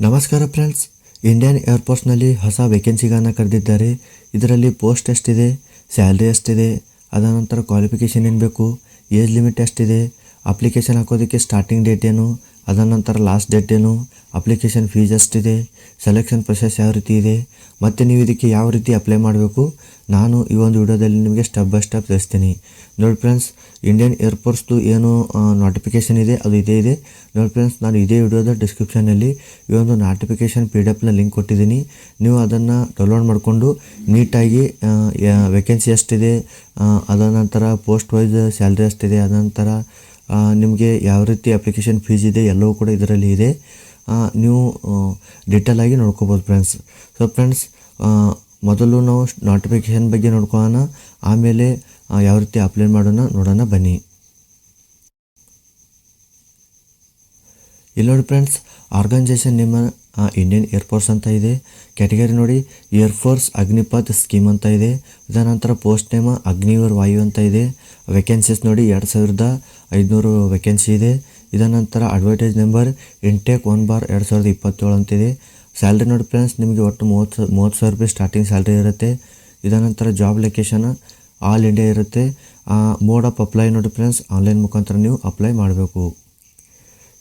ನಮಸ್ಕಾರ friends, Indian ಏರ್ಫೋರ್ಸ್ನಲ್ಲಿ ಹೊಸ ವೇಕೆನ್ಸಿಗಳನ್ನು ಕರೆದಿದ್ದಾರೆ. ಇದರಲ್ಲಿ ಪೋಸ್ಟ್ ಎಷ್ಟಿದೆ, ಸ್ಯಾಲ್ರಿ ಎಷ್ಟಿದೆ, ಅದರ ನಂತರ ಕ್ವಾಲಿಫಿಕೇಷನ್ ಏನು ಬೇಕು, ಏಜ್ ಲಿಮಿಟ್ ಎಷ್ಟಿದೆ, ಅಪ್ಲಿಕೇಶನ್ ಹಾಕೋದಕ್ಕೆ ಸ್ಟಾರ್ಟಿಂಗ್ ಡೇಟ್ ಏನು, ಅದರ ನಂತರ ಲಾಸ್ಟ್ ಡೇಟ್ ಏನು, ಅಪ್ಲಿಕೇಶನ್ ಫೀಸ್ ಎಷ್ಟಿದೆ, ಸೆಲೆಕ್ಷನ್ ಪ್ರೊಸೆಸ್ ಯಾವ ರೀತಿ ಇದೆ ಮತ್ತು ನೀವು ಇದಕ್ಕೆ ಯಾವ ರೀತಿ ಅಪ್ಲೈ ಮಾಡಬೇಕು, ನಾನು ಈ ಒಂದು ವಿಡಿಯೋದಲ್ಲಿ ನಿಮಗೆ ಸ್ಟೆಪ್ ಬೈ ಸ್ಟೆಪ್ ತಿಳಿಸ್ತೀನಿ. ನೋಡಿ ಫ್ರೆಂಡ್ಸ್, ಇಂಡಿಯನ್ ಏರ್ಫೋರ್ಸ್ದು ಏನು ನೋಟಿಫಿಕೇಷನ್ ಇದೆ ಅದು ಇದೇ ಇದೆ. ನೋಡಿ ಫ್ರೆಂಡ್ಸ್, ನಾನು ಇದೇ ವಿಡಿಯೋದ ಡಿಸ್ಕ್ರಿಪ್ಷನಲ್ಲಿ ಈ ಒಂದು ನೋಟಿಫಿಕೇಷನ್ PDF ಲಿಂಕ್ ಕೊಟ್ಟಿದ್ದೀನಿ. ನೀವು ಅದನ್ನು ಡೌನ್ಲೋಡ್ ಮಾಡಿಕೊಂಡು ನೀಟಾಗಿ ವೇಕೆನ್ಸಿ ಎಷ್ಟಿದೆ, ಅದರ ನಂತರ ಪೋಸ್ಟ್ ವೈಸ್ ಸ್ಯಾಲ್ರಿ ಎಷ್ಟಿದೆ, ಅದರ ನಂತರ ನಿಮಗೆ ಯಾವ ರೀತಿ ಅಪ್ಲಿಕೇಶನ್ ಫೀಸ್ ಇದೆ ಎಲ್ಲವೂ ಕೂಡ ಇದರಲ್ಲಿ ಇದೆ. ನೀವು ಡೀಟೇಲ್ ಆಗಿ ನೋಡ್ಕೋಬೋದು ಫ್ರೆಂಡ್ಸ್. ಸೊ ಫ್ರೆಂಡ್ಸ್, ಮೊದಲು ನಾವು ನೋಟಿಫಿಕೇಷನ್ ಬಗ್ಗೆ ನೋಡ್ಕೊಳ್ಳೋಣ, ಆಮೇಲೆ ಯಾವ ರೀತಿ ಅಪ್ಲೈ ನೋಡೋಣ ಬನ್ನಿ. ಇಲ್ಲಿ ನೋಡಿ ಫ್ರೆಂಡ್ಸ್, ಆರ್ಗನೈಜೇಷನ್ ನಿಮ್ಮ ಇಂಡಿಯನ್ ಏರ್ಫೋರ್ಸ್ ಅಂತ ಇದೆ. ಕ್ಯಾಟಗರಿ ನೋಡಿ, ಏರ್ಫೋರ್ಸ್ ಅಗ್ನಿಪಥ್ ಸ್ಕೀಮ್ ಅಂತ ಇದೆ. ಇದರ ನಂತರ ಪೋಸ್ಟ್ ನೇಮ ಅಗ್ನಿವೀರ್ ವಾಯು ಅಂತ ಇದೆ. ವೇಕೆನ್ಸೀಸ್ ನೋಡಿ 2500 ವೇಕೆನ್ಸಿ ಇದೆ. ಇದರ ನಂತರ ಅಡ್ವರ್ಟೈಸ್ ನಂಬರ್ ಇಂಟೇಕ್ 1/2027 ಅಂತಿದೆ. ಸ್ಯಾಲ್ರಿ ನೋಡಿ ಫ್ರೆಂಡ್ಸ್, ನಿಮಗೆ ಒಟ್ಟು 30,000 ರೂಪಾಯಿ ಸ್ಟಾರ್ಟಿಂಗ್ ಸ್ಯಾಲ್ರಿ ಇರುತ್ತೆ. ಇದರ ನಂತರ ಜಾಬ್ ಲೊಕೇಶನ್ ಆಲ್ ಇಂಡಿಯಾ ಇರುತ್ತೆ. ಮೋಡ್ ಆಫ್ ಅಪ್ಲೈ ನೋಡಿ ಫ್ರೆಂಡ್ಸ್, ಆನ್ಲೈನ್ ಮುಖಾಂತರ ನೀವು ಅಪ್ಲೈ ಮಾಡಬೇಕು.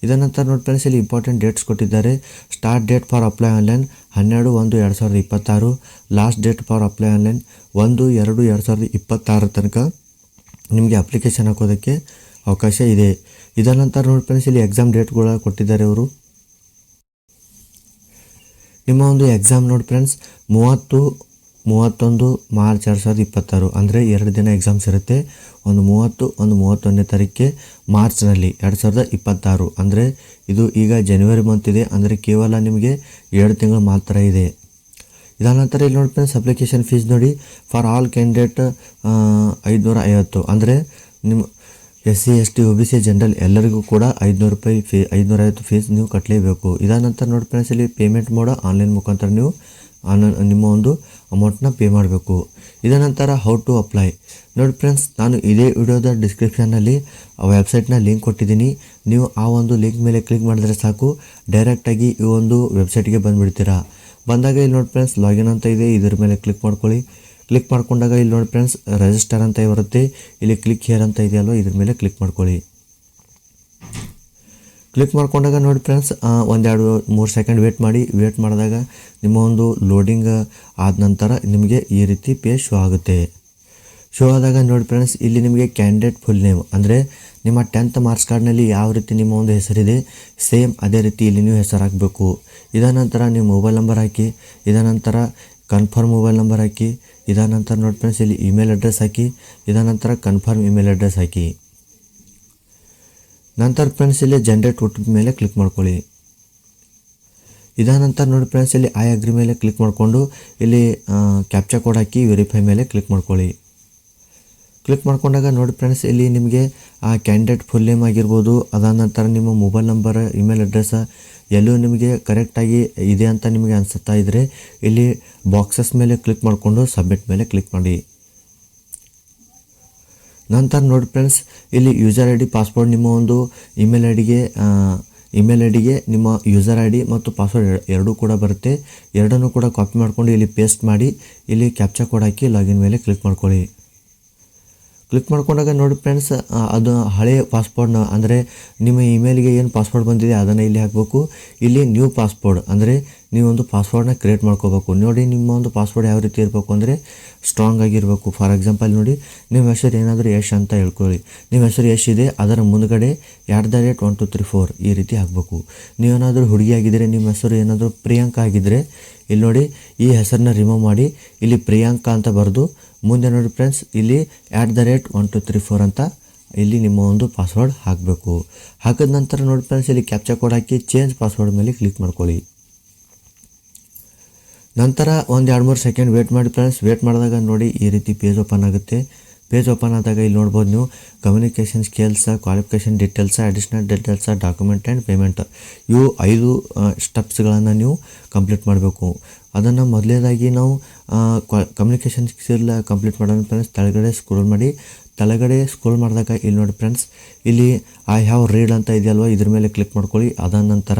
ಇದರ ನಂತರ ನೋಡಿ ಫ್ರೆಂಡ್ಸ್, ಇಲ್ಲಿ ಇಂಪಾರ್ಟೆಂಟ್ ಡೇಟ್ಸ್ ಕೊಟ್ಟಿದ್ದಾರೆ. Start date for apply online 12/1/2026. Last date for apply online 1/2/2026 ತನಕ ನಿಮಗೆ ಅಪ್ಲಿಕೇಶನ್ ಹಾಕೋದಕ್ಕೆ ಅವಕಾಶ ಇದೆ. ಇದರ ನಂತರ ನೋಡಿ ಫ್ರೆಂಡ್ಸ್, ಇಲ್ಲಿ ಎಕ್ಸಾಮ್ ಡೇಟ್ಗಳ ಕೊಟ್ಟಿದ್ದಾರೆ ಅವರು. ನಿಮ್ಮ ಒಂದು ಎಕ್ಸಾಮ್ ನೋಡಿ ಫ್ರೆಂಡ್ಸ್, 30-31 ಮಾರ್ಚ್ 2026 ಅಂದರೆ 2 ದಿನ ಎಕ್ಸಾಮ್ಸ್ ಇರುತ್ತೆ. ಒಂದು 30 ಒಂದು 31ನೇ ತಾರೀಕಿಗೆ ಮಾರ್ಚ್ನಲ್ಲಿ 2026. ಅಂದರೆ ಇದು ಈಗ ಜನವರಿ ಮಂತ್ ಇದೆ, ಅಂದರೆ ಕೇವಲ ನಿಮಗೆ 2 ತಿಂಗಳು ಮಾತ್ರ ಇದೆ. ಇದರ ನಂತರ ಇಲ್ಲಿ ನೋಡಿ ಫ್ರೆಂಡ್ಸ್, ಅಪ್ಲಿಕೇಶನ್ ಫೀಸ್ ನೋಡಿ, ಫಾರ್ ಆಲ್ ಕ್ಯಾಂಡಿಡೇಟ್ 550. ಅಂದರೆ ನಿಮ್ಮ SC ST OBC ಜನರಲ್ ಎಲ್ಲರಿಗೂ ಕೂಡ 500 ರೂಪಾಯಿ 550 ಫೀಸ್ ನೀವು ಕಟ್ಟಲೇಬೇಕು. ಇದರ ನಂತರ ನೋಡಿ ಫ್ರೆಂಡ್ಸ್, ಇಲ್ಲಿ ಪೇಮೆಂಟ್ ಮೋಡ ಆನ್ಲೈನ್ ಮುಖಾಂತರ ನೀವು ನಿಮ್ಮ ಒಂದು ಅಮೌಂಟ್ನ ಪೇ ಮಾಡಬೇಕು. ಇದರ ನಂತರ ಹೌ ಟು ಅಪ್ಲೈ ನೋಡಿ ಫ್ರೆಂಡ್ಸ್, ನಾನು ಇದೇ ವಿಡಿಯೋದ ಡಿಸ್ಕ್ರಿಪ್ಷನ್ನಲ್ಲಿ ವೆಬ್ಸೈಟ್ನ ಲಿಂಕ್ ಕೊಟ್ಟಿದ್ದೀನಿ. ನೀವು ಆ ಒಂದು ಲಿಂಕ್ ಮೇಲೆ ಕ್ಲಿಕ್ ಮಾಡಿದ್ರೆ ಸಾಕು, ಡೈರೆಕ್ಟಾಗಿ ಈ ಒಂದು ವೆಬ್ಸೈಟ್ಗೆ ಬಂದುಬಿಡ್ತೀರಾ. ಬಂದಾಗ ಇಲ್ಲಿ ನೋಡಿ ಫ್ರೆಂಡ್ಸ್, ಲಾಗಿನ್ ಅಂತ ಇದೆ, ಇದ್ರ ಮೇಲೆ ಕ್ಲಿಕ್ ಮಾಡ್ಕೊಳ್ಳಿ. ಕ್ಲಿಕ್ ಮಾಡ್ಕೊಂಡಾಗ ಇಲ್ಲಿ ನೋಡಿ ಫ್ರೆಂಡ್ಸ್, ರಿಜಿಸ್ಟರ್ ಅಂತ ಬರುತ್ತೆ. ಇಲ್ಲಿ ಕ್ಲಿಕ್ ಹಿಯರ್ ಅಂತ ಇದೆಯಲ್ವ, ಇದ್ರ ಮೇಲೆ ಕ್ಲಿಕ್ ಮಾಡ್ಕೊಳ್ಳಿ. ಕ್ಲಿಕ್ ಮಾಡ್ಕೊಂಡಾಗ ನೋಡಿ ಫ್ರೆಂಡ್ಸ್, 1-2-3 ಸೆಕೆಂಡ್ ವೇಟ್ ಮಾಡಿದಾಗ ನಿಮ್ಮ ಒಂದು ಲೋಡಿಂಗ್ ಆದ ನಂತರ ನಿಮಗೆ ಈ ರೀತಿ ಪೇಜ್ ಶೋ ಆಗುತ್ತೆ. ಶೋ ಆದಾಗ ನೋಡಿ ಫ್ರೆಂಡ್ಸ್, ಇಲ್ಲಿ ನಿಮಗೆ ಕ್ಯಾಂಡಿಡೇಟ್ ಫುಲ್ ನೇಮ್ ಅಂದರೆ ನಿಮ್ಮ 10th ಮಾರ್ಕ್ಸ್ ಕಾರ್ಡ್ನಲ್ಲಿ ಯಾವ ರೀತಿ ನಿಮ್ಮ ಒಂದು ಹೆಸರಿದೆ ಸೇಮ್ ಅದೇ ರೀತಿ ಇಲ್ಲಿ ನೀವು ಹೆಸರು ಹಾಕಬೇಕು. ಇದರ ನಂತರ ನೀವು ಮೊಬೈಲ್ ನಂಬರ್ ಹಾಕಿ, ಇದರ ನಂತರ ಕನ್ಫರ್ಮ್ ಮೊಬೈಲ್ ನಂಬರ್ ಹಾಕಿ, ಇದರ ನಂತರ ನೋಡಿ ಫ್ರೆಂಡ್ಸ್, ಇಲ್ಲಿ ಇಮೇಲ್ ಅಡ್ರೆಸ್ ಹಾಕಿ, ಇದರ ನಂತರ ಕನ್ಫರ್ಮ್ ಇಮೇಲ್ ಅಡ್ರೆಸ್ ಹಾಕಿ. ನಂತರ ಫ್ರೆಂಡ್ಸ್, ಇಲ್ಲಿ ಜನರೇಟ್ OTP ಮೇಲೆ ಕ್ಲಿಕ್ ಮಾಡ್ಕೊಳ್ಳಿ. ಇದರ ನಂತರ ನೋಡಿ ಫ್ರೆಂಡ್ಸ್, ಇಲ್ಲಿ ಐ ಅಗ್ರಿ ಮೇಲೆ ಕ್ಲಿಕ್ ಮಾಡಿಕೊಂಡು ಇಲ್ಲಿ ಕ್ಯಾಪ್ಚಾ ಕೋಡ್ ಹಾಕಿ ವೆರಿಫೈ ಮೇಲೆ ಕ್ಲಿಕ್ ಮಾಡ್ಕೊಳ್ಳಿ. ಕ್ಲಿಕ್ ಮಾಡ್ಕೊಂಡಾಗ ನೋಡಿ ಫ್ರೆಂಡ್ಸ್, ಇಲ್ಲಿ ನಿಮಗೆ ಆ ಕ್ಯಾಂಡಿಡೇಟ್ ಫುಲ್ ನೇಮ್ ಆಗಿರ್ಬೋದು, ಅದಾದ ನಂತರ ನಿಮ್ಮ ಮೊಬೈಲ್ ನಂಬರ್ ಇಮೇಲ್ ಅಡ್ರೆಸ್ ಎಲ್ಲೂ ನಿಮಗೆ ಕರೆಕ್ಟಾಗಿ ಇದೆ ಅಂತ ನಿಮಗೆ ಅನಿಸುತ್ತಾ ಇದ್ದರೆ ಇಲ್ಲಿ ಬಾಕ್ಸಸ್ ಮೇಲೆ ಕ್ಲಿಕ್ ಮಾಡಿಕೊಂಡು ಸಬ್ಮಿಟ್ ಮೇಲೆ ಕ್ಲಿಕ್ ಮಾಡಿ. ನಂತರ ನೋಡಿ ಫ್ರೆಂಡ್ಸ್, ಇಲ್ಲಿ ಯೂಸರ್ ID ಪಾಸ್ವರ್ಡ್ ನಿಮ್ಮ ಒಂದು ಇಮೇಲ್ ಐಡಿಗೆ ನಿಮ್ಮ ಯೂಸರ್ ID ಮತ್ತು ಪಾಸ್ವರ್ಡ್ ಎರಡೂ ಕೂಡ ಬರುತ್ತೆ. ಎರಡನ್ನೂ ಕೂಡ ಕಾಪಿ ಮಾಡಿಕೊಂಡು ಇಲ್ಲಿ ಪೇಸ್ಟ್ ಮಾಡಿ, ಇಲ್ಲಿ ಕ್ಯಾಪ್ಚಾ ಕೋಡ್ ಹಾಕಿ ಲಾಗಿನ್ ಮೇಲೆ ಕ್ಲಿಕ್ ಮಾಡ್ಕೊಳ್ಳಿ. ಕ್ಲಿಕ್ ಮಾಡ್ಕೊಂಡಾಗ ನೋಡಿ ಫ್ರೆಂಡ್ಸ್, ಅದು ಹಳೆಯ ಪಾಸ್ವರ್ಡ್ನ ಅಂದರೆ ನಿಮ್ಮ ಇಮೇಲ್ಗೆ ಏನು ಪಾಸ್ವರ್ಡ್ ಬಂದಿದೆ ಅದನ್ನು ಇಲ್ಲಿ ಹಾಕಬೇಕು. ಇಲ್ಲಿ ನ್ಯೂ ಪಾಸ್ವರ್ಡ್ ಅಂದರೆ ನೀವೊಂದು ಪಾಸ್ವರ್ಡ್ನ ಕ್ರಿಯೇಟ್ ಮಾಡ್ಕೋಬೇಕು. ನೋಡಿ, ನಿಮ್ಮ ಒಂದು ಪಾಸ್ವರ್ಡ್ ಯಾವ ರೀತಿ ಇರಬೇಕು ಅಂದರೆ ಸ್ಟ್ರಾಂಗ್ ಆಗಿರಬೇಕು. ಫಾರ್ ಎಕ್ಸಾಂಪಲ್ ನೋಡಿ, ನಿಮ್ಮ ಹೆಸರು ಏನಾದರೂ ಯಶ್ ಅಂತ ಹೇಳ್ಕೊಳ್ಳಿ. ನಿಮ್ಮ ಹೆಸರು ಯಶ್ ಇದೆ, ಅದರ ಮುಂದುಗಡೆ @1234 ಈ ರೀತಿ ಹಾಕಬೇಕು. ನೀವೇನಾದರೂ ಹುಡುಗಿ ಆಗಿದ್ದರೆ, ನಿಮ್ಮ ಹೆಸರು ಏನಾದರೂ ಪ್ರಿಯಾಂಕಾ ಆಗಿದ್ದರೆ ಇಲ್ಲಿ ನೋಡಿ ಈ ಹೆಸರನ್ನ ರಿಮೂವ್ ಮಾಡಿ ಇಲ್ಲಿ ಪ್ರಿಯಾಂಕಾ ಅಂತ ಬರೆದು ಮುಂದೆ ನೋಡಿ ಫ್ರೆಂಡ್ಸ್, ಇಲ್ಲಿ @1234 ಅಂತ ಇಲ್ಲಿ ನಿಮ್ಮ ಒಂದು ಪಾಸ್ವರ್ಡ್ ಹಾಕಬೇಕು. ಹಾಕಿದ ನಂತರ ನೋಡಿ ಫ್ರೆಂಡ್ಸ್, ಇಲ್ಲಿ ಕ್ಯಾಪ್ಚಾ ಕೋಡ್ ಹಾಕಿ ಚೇಂಜ್ ಪಾಸ್ವರ್ಡ್ ಮೇಲೆ ಕ್ಲಿಕ್ ಮಾಡ್ಕೊಳ್ಳಿ. ನಂತರ 1-2-3 ಸೆಕೆಂಡ್ ವೇಟ್ ಮಾಡಿ ಫ್ರೆಂಡ್ಸ್. ವೇಟ್ ಮಾಡಿದಾಗ ನೋಡಿ ಈ ರೀತಿ ಪೇಜ್ ಓಪನ್ ಆಗುತ್ತೆ. ಪೇಜ್ ಓಪನ್ ಆದಾಗ ಇಲ್ಲಿ ನೋಡ್ಬೋದು ನೀವು communication skills, qualification details, additional details, document and payment, ಇವು 5 ಸ್ಟೆಪ್ಸ್ಗಳನ್ನು ನೀವು ಕಂಪ್ಲೀಟ್ ಮಾಡಬೇಕು. ಅದನ್ನು ಮೊದಲನೇದಾಗಿ ನಾವು ಕಮ್ಯುನಿಕೇಷನ್ ಸ್ಕಿಲ್ ಕಂಪ್ಲೀಟ್ ಮಾಡೋಣ ಫ್ರೆಂಡ್ಸ್. ತೆಳಗಡೆ ಸ್ಕ್ರೋಲ್ ಮಾಡಿ ಕೆಳಗಡೆ ಸ್ಕ್ರೋಲ್ ಮಾಡಿದಾಗ ಇಲ್ಲಿ ನೋಡಿ ಫ್ರೆಂಡ್ಸ್, ಇಲ್ಲಿ ಐ ಹ್ಯಾವ್ ರೀಡ್ ಅಂತ ಇದೆಯಲ್ವ, ಇದ್ರ ಮೇಲೆ ಕ್ಲಿಕ್ ಮಾಡ್ಕೊಳ್ಳಿ. ಅದಾದ ನಂತರ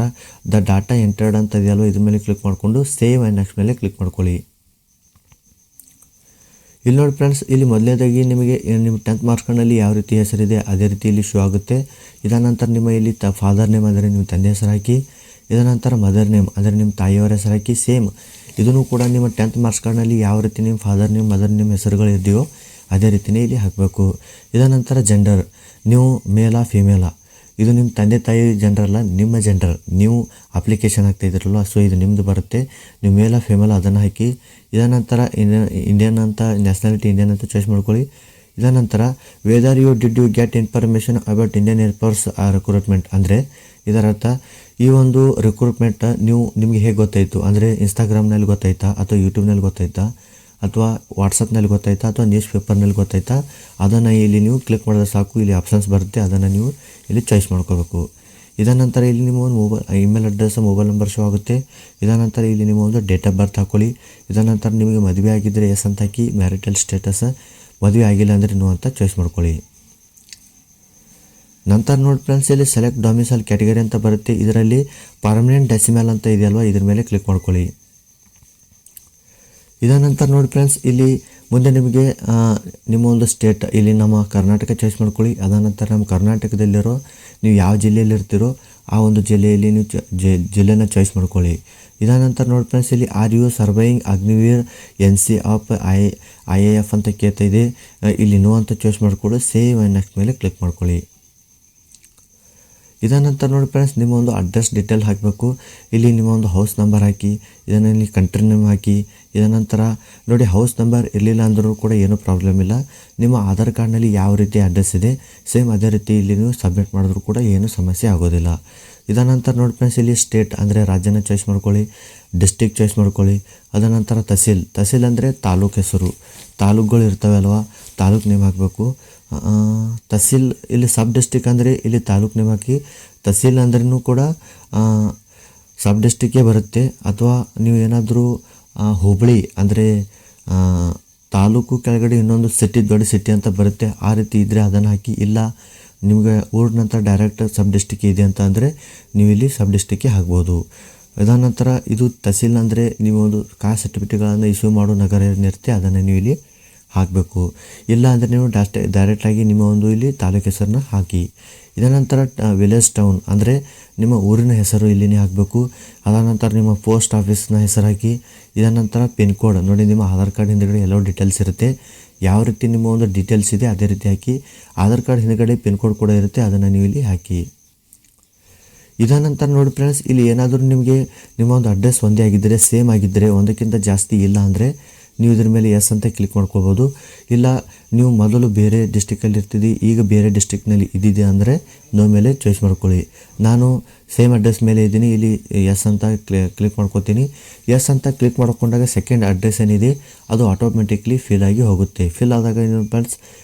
ದ ಡಾಟಾ ಎಂಟರ್ಡ್ ಅಂತ ಇದೆಯಲ್ವ, ಇದ್ರ ಮೇಲೆ ಕ್ಲಿಕ್ ಮಾಡಿಕೊಂಡು ಸೇವ್ ಆ್ಯಂಡ್ ನೆಕ್ಸ್ಟ್ ಮೇಲೆ ಕ್ಲಿಕ್ ಮಾಡ್ಕೊಳ್ಳಿ. ಇಲ್ಲಿ ನೋಡಿ ಫ್ರೆಂಡ್ಸ್, ಇಲ್ಲಿ ಮೊದಲನೇದಾಗಿ ನಿಮಗೆ ನಿಮ್ಮ 10th ಮಾರ್ಕ್ಸ್ ಕಾರ್ಡ್ನಲ್ಲಿ ಯಾವ ರೀತಿ ಹೆಸರಿದೆ ಅದೇ ರೀತಿ ಇಲ್ಲಿ ಶೋ ಆಗುತ್ತೆ. ಇದಾದ ನಂತರ ನಿಮ್ಮ ಇಲ್ಲಿ ಫಾದರ್ ನೇಮ್ ಅಂದರೆ ನಿಮ್ಮ ತಂದೆ ಹೆಸರು ಹಾಕಿ, ಇದಾದ ನಂತರ ಮದರ್ ನೇಮ್ ಅಂದರೆ ನಿಮ್ಮ ತಾಯಿಯವರ ಹೆಸರು ಹಾಕಿ. ಸೇಮ್ ಇದನ್ನು ಕೂಡ ನಿಮ್ಮ 10th ಮಾರ್ಕ್ಸ್ ಕಾರ್ಡ್ನಲ್ಲಿ ಯಾವ ರೀತಿ ನಿಮ್ಮ ಫಾದರ್ ನೇಮ್ ಮದರ್ ನೇಮ್ ಹೆಸರುಗಳು ಇದೆಯೋ ಅದೇ ರೀತಿಯೇ ಇಲ್ಲಿ ಹಾಕಬೇಕು. ಇದಾದ ನಂತರ ಜೆಂಡರ್, ನೀವು ಮೇಲಾ ಫಿಮೇಲಾ, ಇದು ನಿಮ್ಮ ತಂದೆ ತಾಯಿ ಜೆಂಡರ್ ಅಲ್ಲ, ನಿಮ್ಮ ಜೆಂಡರ್. ನೀವು ಅಪ್ಲಿಕೇಶನ್ ಹಾಕ್ತಾಯಿದ್ರಲ್ವ, ಸೊ ಇದು ನಿಮ್ಮದು ಬರುತ್ತೆ. ನೀವು ಮೇಲಾ ಫಿಮೇಲಾ ಅದನ್ನು ಹಾಕಿ. ಇದಾದ ನಂತರ ಇಂಡಿಯನ್ ಅಂತ, ನ್ಯಾಷನಾಲಿಟಿ ಇಂಡಿಯನ್ ಅಂತ ಚಾಯ್ಸ್ ಮಾಡ್ಕೊಳ್ಳಿ. ಇದಾದ ನಂತರ whether did you get information about Indian air force recruitment, ಅಂದರೆ ಇದರ ಅರ್ಥ ಈ ಒಂದು ರಿಕ್ರೂಟ್ಮೆಂಟ್ ನಿಮಗೆ ಹೇಗೆ ಗೊತ್ತಾಯಿತು ಅಂದರೆ ಇನ್ಸ್ಟಾಗ್ರಾಮ್ನಲ್ಲಿ ಗೊತ್ತಾಯ್ತಾ, ಅಥವಾ ಯೂಟ್ಯೂಬ್ನಲ್ಲಿ ಗೊತ್ತಾಯ್ತಾ, ಅಥವಾ ವಾಟ್ಸಪ್ನಲ್ಲಿ ಗೊತ್ತಾಯ್ತಾ, ಅಥವಾ ನ್ಯೂಸ್ ಪೇಪರ್ನಲ್ಲಿ ಗೊತ್ತಾಯ್ತಾ, ಅದನ್ನು ಇಲ್ಲಿ ನೀವು ಕ್ಲಿಕ್ ಮಾಡಿದ್ರೆ ಸಾಕು. ಇಲ್ಲಿ ಆಪ್ಷನ್ಸ್ ಬರುತ್ತೆ, ಅದನ್ನು ನೀವು ಇಲ್ಲಿ ಚಾಯ್ಸ್ ಮಾಡ್ಕೋಬೇಕು. ಇದಾದ ನಂತರ ಇಲ್ಲಿ ನಿಮ್ಮ ಒಂದು email address, mobile number show ಆಗುತ್ತೆ. ಇದಾದ ನಂತರ ಇಲ್ಲಿ ನಿಮ್ಮ ಒಂದು ಡೇಟ್ ಆಫ್ ಬರ್ತ್ ಹಾಕ್ಕೊಳ್ಳಿ. ಇದಾದ ನಂತರ ನಿಮಗೆ ಮದುವೆ ಆಗಿದ್ದರೆ ಎಸ್ ಅಂತ ಹಾಕಿ. ಮ್ಯಾರಿಟಲ್ ಸ್ಟೇಟಸ್, ಮದುವೆ ಆಗಿಲ್ಲ ಅಂದರೆ ನೋ ಅಂತ ಚಾಯ್ಸ್ ಮಾಡ್ಕೊಳ್ಳಿ. ನಂತರ ನೋಡಿ ಫ್ರೆಂಡ್ಸ್, ಇಲ್ಲಿ ಸೆಲೆಕ್ಟ್ ಡೊಮಿಸೈಲ್ ಕ್ಯಾಟಗರಿ ಅಂತ ಬರುತ್ತೆ. ಇದರಲ್ಲಿ ಪರ್ಮನೆಂಟ್ ಡೆಸಿಮಲ್ ಅಂತ ಇದೆಯಲ್ವ, ಇದ್ರ ಮೇಲೆ ಕ್ಲಿಕ್ ಮಾಡ್ಕೊಳ್ಳಿ. ಇದಾದ ನಂತರ ನೋಡಿ ಫ್ರೆಂಡ್ಸ್, ಇಲ್ಲಿ ಮುಂದೆ ನಿಮಗೆ ನಿಮ್ಮ ಒಂದು ಸ್ಟೇಟ್, ಇಲ್ಲಿ ನಮ್ಮ ಕರ್ನಾಟಕ ಚಾಯ್ಸ್ ಮಾಡ್ಕೊಳ್ಳಿ. ಅದಾದ ನಂತರ ನಮ್ಮ ಕರ್ನಾಟಕದಲ್ಲಿರೋ ನೀವು ಯಾವ ಜಿಲ್ಲೆಯಲ್ಲಿ ಇರ್ತೀರೋ ಆ ಒಂದು ಜಿಲ್ಲೆಯಲ್ಲಿ ನೀವು ಜಿಲ್ಲೆನ ಚಾಯ್ಸ್ ಮಾಡ್ಕೊಳ್ಳಿ. ಇದಾದ ನಂತರ ನೋಡಿ ಫ್ರೆಂಡ್ಸ್, ಇಲ್ಲಿ are you surviving Agniveer NC of IAF ಅಂತ ಕೇಳ್ತಾ ಇದೆ. ಇಲ್ಲಿ ನೋ ಅಂತ ಚಾಯ್ಸ್ ಮಾಡಿಕೊಳ್ಳಿ. ಸೇವ್ ಆ್ಯಂಡ್ ನೆಕ್ಸ್ಟ್ ಮೇಲೆ ಕ್ಲಿಕ್ ಮಾಡ್ಕೊಳ್ಳಿ. ಇದಾದ ನಂತರ ನೋಡಿ ಫ್ರೆಂಡ್ಸ್, ನಿಮ್ಮ ಒಂದು ಅಡ್ರೆಸ್ ಡೀಟೇಲ್ ಹಾಕಬೇಕು. ಇಲ್ಲಿ ನಿಮ್ಮ ಒಂದು ಹೌಸ್ ನಂಬರ್ ಹಾಕಿ, ಇದನ್ನು ಇಲ್ಲಿ ಕಂಟ್ರಿ ನೇಮ್ ಹಾಕಿ. ಇದಾದ ನಂತರ ನೋಡಿ, ಹೌಸ್ ನಂಬರ್ ಇರಲಿಲ್ಲ ಅಂದರೂ ಕೂಡ ಏನೂ ಪ್ರಾಬ್ಲಮ್ ಇಲ್ಲ. ನಿಮ್ಮ ಆಧಾರ್ ಕಾರ್ಡ್ನಲ್ಲಿ ಯಾವ ರೀತಿ ಅಡ್ರೆಸ್ ಇದೆ ಸೇಮ್ ಅದೇ ರೀತಿ ಇಲ್ಲಿ ನೀವು ಸಬ್ಮಿಟ್ ಮಾಡಿದ್ರೂ ಕೂಡ ಏನೂ ಸಮಸ್ಯೆ ಆಗೋದಿಲ್ಲ. ಇದಾದ ನಂತರ ನೋಡಿ ಫ್ರೆಂಡ್ಸ್, ಇಲ್ಲಿ ಸ್ಟೇಟ್ ಅಂದರೆ ರಾಜ್ಯನ ಚಾಯ್ಸ್ ಮಾಡ್ಕೊಳ್ಳಿ. ಡಿಸ್ಟಿಕ್ ಚಾಯ್ಸ್ ಮಾಡ್ಕೊಳ್ಳಿ. ಅದಾದ ನಂತರ ತಹಸೀಲ್ ಅಂದರೆ ತಾಲೂಕು ಹೆಸರು, ತಾಲೂಕುಗಳು ಇರ್ತವೆ ಅಲ್ವಾ, ತಾಲೂಕು ನೇಮ್ ಹಾಕಬೇಕು. ತಹಸೀಲ್ ಇಲ್ಲಿ ಸಬ್ ಡಿಸ್ಟಿಕ್ ಅಂದರೆ ಇಲ್ಲಿ ತಾಲೂಕು ನೇಮ್ ಹಾಕಿ. ತಹಸೀಲ್ ಅಂದ್ರೂ ಕೂಡ ಸಬ್ ಡಿಸ್ಟಿಕ್ಕೇ ಬರುತ್ತೆ. ಅಥವಾ ನೀವು ಏನಾದರೂ ಹುಬ್ಬಳ್ಳಿ ಅಂದರೆ ತಾಲೂಕು ಕೆಳಗಡೆ ಇನ್ನೊಂದು ಸಿಟಿ, ದೊಡ್ಡ ಸಿಟಿ ಅಂತ ಬರುತ್ತೆ, ಆ ರೀತಿ ಇದ್ದರೆ ಅದನ್ನು ಹಾಕಿ. ಇಲ್ಲ ನಿಮಗೆ ಊರಿನ ನಂತರ ಡೈರೆಕ್ಟ್ ಸಬ್ ಡಿಸ್ಟಿಕ್ ಇದೆ ಅಂತ ಅಂದರೆ ನೀವು ಇಲ್ಲಿ ಸಬ್ ಡಿಸ್ಟಿಕ್ಕೇ ಹಾಕ್ಬೋದು. ಇದಾದ ನಂತರ ಇದು ತಹಸೀಲ್ ಅಂದರೆ ನೀವು ಒಂದು ಕಾಸ್ಟ್ ಸರ್ಟಿಫಿಕೇಟ್ಗಳನ್ನು ಇಶ್ಯೂ ಮಾಡೋ ನಗರ ಏನಿರುತ್ತೆ ಅದನ್ನು ನೀವು ಇಲ್ಲಿ ಹಾಕಬೇಕು. ಇಲ್ಲ ಅಂದರೆ ನೀವು ಡೈರೆಕ್ಟಾಗಿ ನಿಮ್ಮ ಒಂದು ಇಲ್ಲಿ ತಾಲೂಕು ಹೆಸರನ್ನ ಹಾಕಿ. ಇದಾದ ನಂತರ ವಿಲೇಜ್ ಟೌನ್ ಅಂದರೆ ನಿಮ್ಮ ಊರಿನ ಹೆಸರು ಇಲ್ಲಿನೇ ಹಾಕಬೇಕು. ಅದಾದ ನಂತರ ನಿಮ್ಮ ಪೋಸ್ಟ್ ಆಫೀಸ್ನ ಹೆಸರು ಹಾಕಿ. ಇದಾದ ನಂತರ ಪಿನ್ ಕೋಡ್ ನೋಡಿ, ನಿಮ್ಮ ಆಧಾರ್ ಕಾರ್ಡ್ ಹಿಂದುಗಡೆ ಎಲ್ಲೋ ಡೀಟೇಲ್ಸ್ ಇರುತ್ತೆ, ಯಾವ ರೀತಿ ನಿಮ್ಮ ಒಂದು ಡೀಟೇಲ್ಸ್ ಇದೆ ಅದೇ ರೀತಿ ಹಾಕಿ. ಆಧಾರ್ ಕಾರ್ಡ್ ಹಿಂದುಗಡೆ ಪಿನ್ ಕೋಡ್ ಕೂಡ ಇರುತ್ತೆ, ಅದನ್ನು ನೀವು ಇಲ್ಲಿ ಹಾಕಿ. ಇದಾದ ನಂತರ ನೋಡಿ ಫ್ರೆಂಡ್ಸ್, ಇಲ್ಲಿ ಏನಾದರೂ ನಿಮಗೆ ನಿಮ್ಮ ಒಂದು ಅಡ್ರೆಸ್ ಒಂದೇ ಆಗಿದ್ದರೆ, ಸೇಮ್ ಆಗಿದ್ದರೆ, ಒಂದಕ್ಕಿಂತ ಜಾಸ್ತಿ ಇಲ್ಲ ಅಂದರೆ ನೀವು ಇದ್ರ ಮೇಲೆ ಎಸ್ ಅಂತ ಕ್ಲಿಕ್ ಮಾಡ್ಕೋಬೋದು. ಇಲ್ಲ ನೀವು ಮೊದಲು ಬೇರೆ ಡಿಸ್ಟಿಕಲ್ಲಿ ಇರ್ತಿದ್ದಿ, ಈಗ ಬೇರೆ ಡಿಸ್ಟಿಕ್ನಲ್ಲಿ ಇದ್ದಿದೆ ಅಂದರೆ ನೋ ಮೇಲೆ ಚಾಯ್ಸ್ ಮಾಡ್ಕೊಳ್ಳಿ. ನಾನು ಸೇಮ್ ಅಡ್ರೆಸ್ ಮೇಲೆ ಇದ್ದೀನಿ, ಇಲ್ಲಿ ಎಸ್ ಅಂತ ಕ್ಲಿಕ್ ಮಾಡ್ಕೋತೀನಿ. ಎಸ್ ಅಂತ ಕ್ಲಿಕ್ ಮಾಡ್ಕೊಂಡಾಗ ಸೆಕೆಂಡ್ ಅಡ್ರೆಸ್ ಏನಿದೆ ಅದು ಆಟೋಮೆಟಿಕ್ಲಿ ಫಿಲ್ ಆಗಿ ಹೋಗುತ್ತೆ. ಫಿಲ್ ಆದಾಗ ಫ್ರೆಂಡ್ಸ್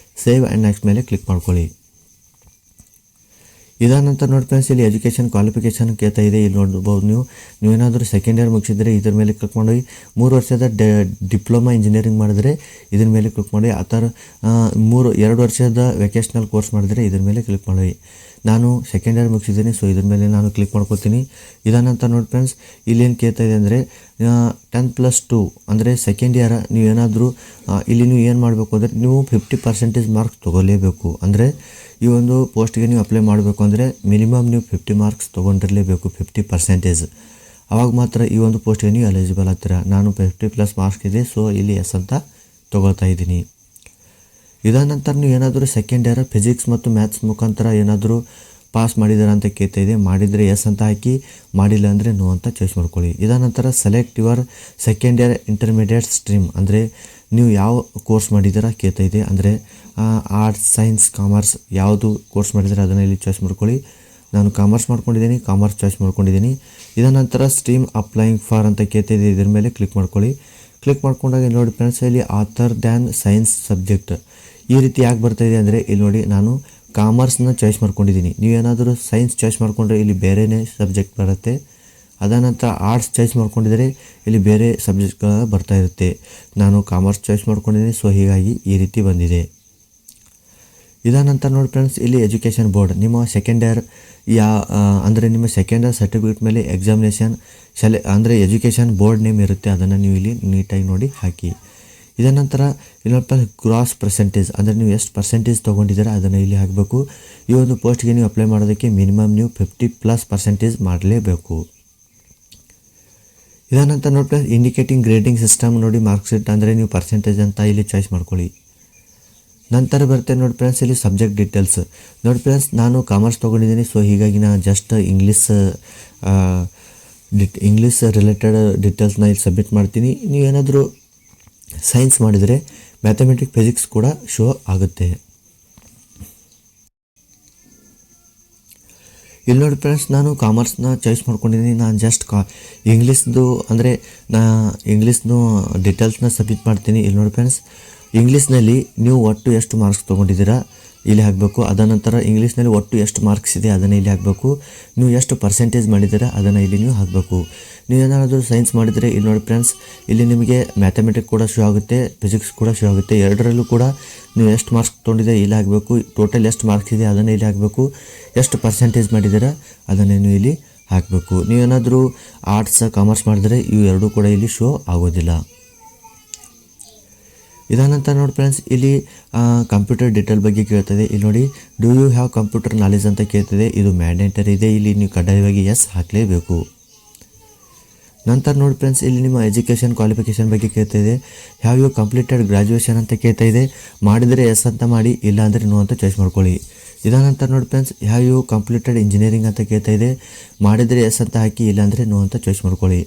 ಸೇವ್ ಆ್ಯಂಡ್ ನೆಕ್ಸ್ಟ್ ಮೇಲೆ ಕ್ಲಿಕ್ ಮಾಡ್ಕೊಳ್ಳಿ. ಇದಾದ ನಂತರ ನೋಡಿ ಫ್ರೆಂಡ್ಸ್, ಇಲ್ಲಿ ಎಜುಕೇಷನ್ ಕ್ವಾಲಿಫಿಕೇಷನ್ ಕೇಳ್ತಾ ಇದೆ. ಇಲ್ಲಿ ನೋಡ್ಬೋದು, ನೀವೇನಾದರೂ ಸೆಕೆಂಡ್ ಇಯರ್ ಮುಗಿಸಿದರೆ ಇದ್ರ ಮೇಲೆ ಕ್ಲಿಕ್ ಮಾಡಿ. 3 ವರ್ಷದ ಡಿಪ್ಲೊಮಾ ಇಂಜಿನಿಯರಿಂಗ್ ಮಾಡಿದರೆ ಇದ್ರ ಮೇಲೆ ಕ್ಲಿಕ್ ಮಾಡಿ. ಆ ಥರ 2 ವರ್ಷದ ವೆಕೇಷ್ನಲ್ ಕೋರ್ಸ್ ಮಾಡಿದರೆ ಇದ್ರ ಮೇಲೆ ಕ್ಲಿಕ್ ಮಾಡಿ. ನಾನು ಸೆಕೆಂಡ್ ಇಯರ್ ಮುಗಿಸಿದ್ದೀನಿ, ಸೊ ಇದ್ರ ಮೇಲೆ ನಾನು ಕ್ಲಿಕ್ ಮಾಡ್ಕೊತೀನಿ. ಇದಾದ ನಂತರ ನೋಡಿ ಫ್ರೆಂಡ್ಸ್, ಇಲ್ಲೇನು ಕೇಳ್ತಾ ಇದೆ ಅಂದರೆ 10+2 ಅಂದರೆ ಸೆಕೆಂಡ್ ಇಯರ್ ನೀವೇನಾದರೂ ಇಲ್ಲಿ ನೀವು ಏನು ಮಾಡಬೇಕು ಅಂದರೆ ನೀವು 50% ಮಾರ್ಕ್ಸ್ ತೊಗೊಳ್ಳೇಬೇಕು. ಅಂದರೆ ಈ ಒಂದು ಪೋಸ್ಟ್ಗೆ ನೀವು ಅಪ್ಲೈ ಮಾಡಬೇಕು ಅಂದರೆ ಮಿನಿಮಮ್ ನೀವು 50 ಮಾರ್ಕ್ಸ್ ತೊಗೊಂಡಿರಲೇಬೇಕು, 50%. ಆವಾಗ ಮಾತ್ರ ಈ ಒಂದು ಪೋಸ್ಟ್ಗೆ ನೀವು ಎಲಿಜಿಬಲ್ ಆಗ್ತೀರಾ. ನಾನು 50+ ಮಾರ್ಕ್ಸ್ ಇದೆ, ಸೊ ಇಲ್ಲಿ ಎಸ್ ಅಂತ ತೊಗೊಳ್ತಾ ಇದ್ದೀನಿ. ಇದಾದ ನಂತರ ನೀವು ಏನಾದರೂ ಸೆಕೆಂಡ್ ಇಯರ್ ಫಿಸಿಕ್ಸ್ ಮತ್ತು ಮ್ಯಾಥ್ಸ್ ಮುಖಾಂತರ ಏನಾದರೂ ಪಾಸ್ ಮಾಡಿದ್ದೀರಾ ಅಂತ ಕೇಳ್ತಾ ಇದೆ. ಮಾಡಿದರೆ ಎಸ್ ಅಂತ ಹಾಕಿ, ಮಾಡಿಲ್ಲ ಅಂದರೆ ನೋ ಅಂತ ಚಾಯ್ಸ್ ಮಾಡ್ಕೊಳ್ಳಿ. ಇದಾದ ನಂತರ select your second year intermediate stream ಅಂದರೆ ನೀವು ಯಾವ ಕೋರ್ಸ್ ಮಾಡಿದ್ದೀರಾ ಕೇಳ್ತಾ ಇದೆ. ಅಂದರೆ ಆರ್ಟ್ಸ್, ಸೈನ್ಸ್, ಕಾಮರ್ಸ್ ಯಾವುದು ಕೋರ್ಸ್ ಮಾಡಿದರೆ ಅದನ್ನು ಇಲ್ಲಿ ಚಾಯ್ಸ್ ಮಾಡ್ಕೊಳ್ಳಿ. ನಾನು ಕಾಮರ್ಸ್ ಮಾಡ್ಕೊಂಡಿದ್ದೀನಿ, ಕಾಮರ್ಸ್ ಚಾಯ್ಸ್ ಮಾಡ್ಕೊಂಡಿದ್ದೀನಿ. ಇದಾದ ನಂತರ ಸ್ಟ್ರೀಮ್ ಅಪ್ಲೈಯಿಂಗ್ ಫಾರ್ ಅಂತ ಕೇಳ್ತಾ ಇದೆ, ಇದ್ರ ಮೇಲೆ ಕ್ಲಿಕ್ ಮಾಡ್ಕೊಳ್ಳಿ. ಕ್ಲಿಕ್ ಮಾಡ್ಕೊಂಡಾಗ ನೋಡಿ ಫ್ರೆಂಡ್ಸ್, ಇಲ್ಲಿ ಆಥರ್ ದ್ಯಾನ್ ಸೈನ್ಸ್ ಸಬ್ಜೆಕ್ಟ್ ಈ ರೀತಿ ಯಾಕೆ ಬರ್ತಾಯಿದೆ ಅಂದರೆ ಇಲ್ಲಿ ನೋಡಿ, ನಾನು ಕಾಮರ್ಸ್ನ ಚಾಯ್ಸ್ ಮಾಡ್ಕೊಂಡಿದ್ದೀನಿ. ನೀವೇನಾದರೂ ಸೈನ್ಸ್ ಚಾಯ್ಸ್ ಮಾಡಿಕೊಂಡ್ರೆ ಇಲ್ಲಿ ಬೇರೆಯೇ ಸಬ್ಜೆಕ್ಟ್ ಬರುತ್ತೆ. ಅದಾದ ನಂತರ ಆರ್ಟ್ಸ್ ಚಾಯ್ಸ್ ಮಾಡ್ಕೊಂಡಿದ್ರೆ ಇಲ್ಲಿ ಬೇರೆ ಸಬ್ಜೆಕ್ಟ್ಗಳ ಬರ್ತಾ ಇರುತ್ತೆ. ನಾನು ಕಾಮರ್ಸ್ ಚಾಯ್ಸ್ ಮಾಡ್ಕೊಂಡಿದ್ದೀನಿ, ಸೊ ಹೀಗಾಗಿ ಈ ರೀತಿ ಬಂದಿದೆ. ಇದಾದ ನಂತರ ನೋಡಿ ಫ್ರೆಂಡ್ಸ್, ಇಲ್ಲಿ ಎಜುಕೇಷನ್ ಬೋರ್ಡ್ ನಿಮ್ಮ ಸೆಕೆಂಡ್ ಇಯರ್ ಅಂದರೆ ನಿಮ್ಮ ಸೆಕೆಂಡ್ ಇಯರ್ ಸರ್ಟಿಫಿಕೇಟ್ ಮೇಲೆ ಎಕ್ಸಾಮಿನೇಷನ್ ಅಂದರೆ ಎಜುಕೇಷನ್ ಬೋರ್ಡ್ ನೇಮ್ ಇರುತ್ತೆ, ಅದನ್ನು ನೀವು ಇಲ್ಲಿ ನೀಟಾಗಿ ನೋಡಿ ಹಾಕಿ. ಇದರ ನಂತರ ಇನ್ನೊಂದು ಗ್ರಾಸ್ ಪರ್ಸೆಂಟೇಜ್ ಅಂದರೆ ನೀವು ಎಷ್ಟು ಪರ್ಸೆಂಟೇಜ್ ತೊಗೊಂಡಿದ್ದೀರಾ ಅದನ್ನು ಇಲ್ಲಿ ಹಾಕಬೇಕು. ಈ ಒಂದು ಪೋಸ್ಟ್ಗೆ ನೀವು ಅಪ್ಲೈ ಮಾಡೋದಕ್ಕೆ ಮಿನಿಮಮ್ ನೀವು 50+% ಮಾಡಲೇಬೇಕು. ಇದರ ನಂತರ ನೋಡಿ ಫ್ರೆಂಡ್ಸ್, ಇಂಡಿಕೇಟಿಂಗ್ ಗ್ರೇಡಿಂಗ್ ಸಿಸ್ಟಮ್ ನೋಡಿ ಮಾರ್ಕ್ಸ್ ಶೀಟ್ ಅಂದರೆ ನೀವು ಪರ್ಸೆಂಟೇಜ್ ಅಂತ ಇಲ್ಲಿ ಚಾಯ್ಸ್ ಮಾಡ್ಕೊಳ್ಳಿ. ನಂತರ ಬರುತ್ತೆ ನೋಡಿ ಫ್ರೆಂಡ್ಸ್, ಇಲ್ಲಿ ಸಬ್ಜೆಕ್ಟ್ ಡೀಟೇಲ್ಸ್. ನೋಡಿ ಫ್ರೆಂಡ್ಸ್, ನಾನು ಕಾಮರ್ಸ್ ತೊಗೊಂಡಿದ್ದೀನಿ, ಸೊ ಹೀಗಾಗಿ ನಾನು ಜಸ್ಟ್ ಇಂಗ್ಲೀಷ್ ರಿಲೇಟೆಡ್ ಡೀಟೇಲ್ಸ್ನ ಇಲ್ಲಿ ಸಬ್ಮಿಟ್ ಮಾಡ್ತೀನಿ. ನೀವೇನಾದರೂ ಸೈನ್ಸ್ ಮಾಡಿದರೆ ಮ್ಯಾಥಮೆಟಿಕ್ಸ್ ಫಿಸಿಕ್ಸ್ ಕೂಡ ಶೋ ಆಗುತ್ತೆ. ಇಲ್ಲಿ ನೋಡಿ ಫ್ರೆಂಡ್ಸ್, ನಾನು ಕಾಮರ್ಸ್ನ ಚಾಯ್ಸ್ ಮಾಡ್ಕೊಂಡಿದ್ದೀನಿ. ನಾನು ಜಸ್ಟ್ ಇಂಗ್ಲೀಷ್ದು ಅಂದರೆ ಇಂಗ್ಲೀಷ್ನು ಡೀಟೇಲ್ಸ್ನ ಸಬ್ಮಿಟ್ ಮಾಡ್ತೀನಿ. ಇಲ್ಲಿ ನೋಡಿ ಫ್ರೆಂಡ್ಸ್, ಇಂಗ್ಲೀಷ್ನಲ್ಲಿ ನೀವು ಒಟ್ಟು ಎಷ್ಟು ಮಾರ್ಕ್ಸ್ ತೊಗೊಂಡಿದ್ದೀರಾ ಇಲ್ಲಿ ಹಾಕಬೇಕು. ಅದ ನಂತರ ಇಂಗ್ಲೀಷ್ನಲ್ಲಿ ಒಟ್ಟು ಎಷ್ಟು ಮಾರ್ಕ್ಸ್ ಇದೆ ಅದನ್ನು ಇಲ್ಲಿ ಹಾಕಬೇಕು. ನೀವು ಎಷ್ಟು ಪರ್ಸೆಂಟೇಜ್ ಮಾಡಿದ್ದೀರಾ ಅದನ್ನು ಇಲ್ಲಿ ನೀವು ಹಾಕಬೇಕು. ನೀವೇನಾದರೂ ಸೈನ್ಸ್ ಮಾಡಿದರೆ ಇಲ್ಲಿ ನೋಡಿ ಫ್ರೆಂಡ್ಸ್, ಇಲ್ಲಿ ನಿಮಗೆ ಮ್ಯಾಥಮೆಟಿಕ್ಸ್ ಕೂಡ ಶೋ ಆಗುತ್ತೆ, ಫಿಸಿಕ್ಸ್ ಕೂಡ ಶೋ ಆಗುತ್ತೆ. ಎರಡರಲ್ಲೂ ಕೂಡ ನೀವು ಎಷ್ಟು ಮಾರ್ಕ್ಸ್ ತೊಗೊಂಡಿದೆ ಇಲ್ಲಿ ಹಾಕಬೇಕು. ಟೋಟಲ್ ಎಷ್ಟು ಮಾರ್ಕ್ಸ್ ಇದೆ ಅದನ್ನು ಇಲ್ಲಿ ಹಾಕಬೇಕು. ಎಷ್ಟು ಪರ್ಸೆಂಟೇಜ್ ಮಾಡಿದ್ದೀರಾ ಅದನ್ನು ನೀವು ಇಲ್ಲಿ ಹಾಕಬೇಕು. ನೀವೇನಾದರೂ ಆರ್ಟ್ಸ್ ಕಾಮರ್ಸ್ ಮಾಡಿದರೆ ಇವು ಎರಡೂ ಕೂಡ ಇಲ್ಲಿ ಶೋ ಆಗೋದಿಲ್ಲ. ಇದಾನಂತರ ನೋಡಿ ಫ್ರೆಂಡ್ಸ್, ಇಲ್ಲಿ ಕಂಪ್ಯೂಟರ್ ಡೀಟೇಲ್ ಬಗ್ಗೆ ಕೇಳ್ತದೆ. ಇಲ್ಲಿ ನೋಡಿ, do you have computer knowledge ಅಂತ ಕೇಳ್ತದೆ. ಇದು ಮ್ಯಾಂಡೇಟರಿ ಇದೆ, ಇಲ್ಲಿ ನೀವು ಕಡ್ಡಾಯವಾಗಿ ಎಸ್ ಹಾಕಲೇಬೇಕು. ನಂತರ ನೋಡಿ ಫ್ರೆಂಡ್ಸ್, ಇಲ್ಲಿ ನಿಮ್ಮ ಎಜುಕೇಷನ್ ಕ್ವಾಲಿಫಿಕೇಷನ್ ಬಗ್ಗೆ ಕೇಳ್ತಾ ಇದೆ. ಹ್ಯಾವ್ ಯು ಕಂಪ್ಲೀಟೆಡ್ ಗ್ರಾಜುಯೇಷನ್ ಅಂತ ಕೇಳ್ತಾ ಇದೆ. ಮಾಡಿದರೆ ಎಸ್ ಅಂತ ಮಾಡಿ, ಇಲ್ಲ ಅಂದರೆ ನೋ ಅಂತ ಚಾಯ್ಸ್ ಮಾಡ್ಕೊಳ್ಳಿ. ಇದಾನಂತರ ನೋಡಿ friends, have you completed engineering ಅಂತ ಕೇಳ್ತಾ ಇದೆ. ಮಾಡಿದರೆ ಎಸ್ ಅಂತ ಹಾಕಿ, ಇಲ್ಲಾಂದರೆ ನೋ ಅಂತ ಚಾಯ್ಸ್ ಮಾಡ್ಕೊಳ್ಳಿ.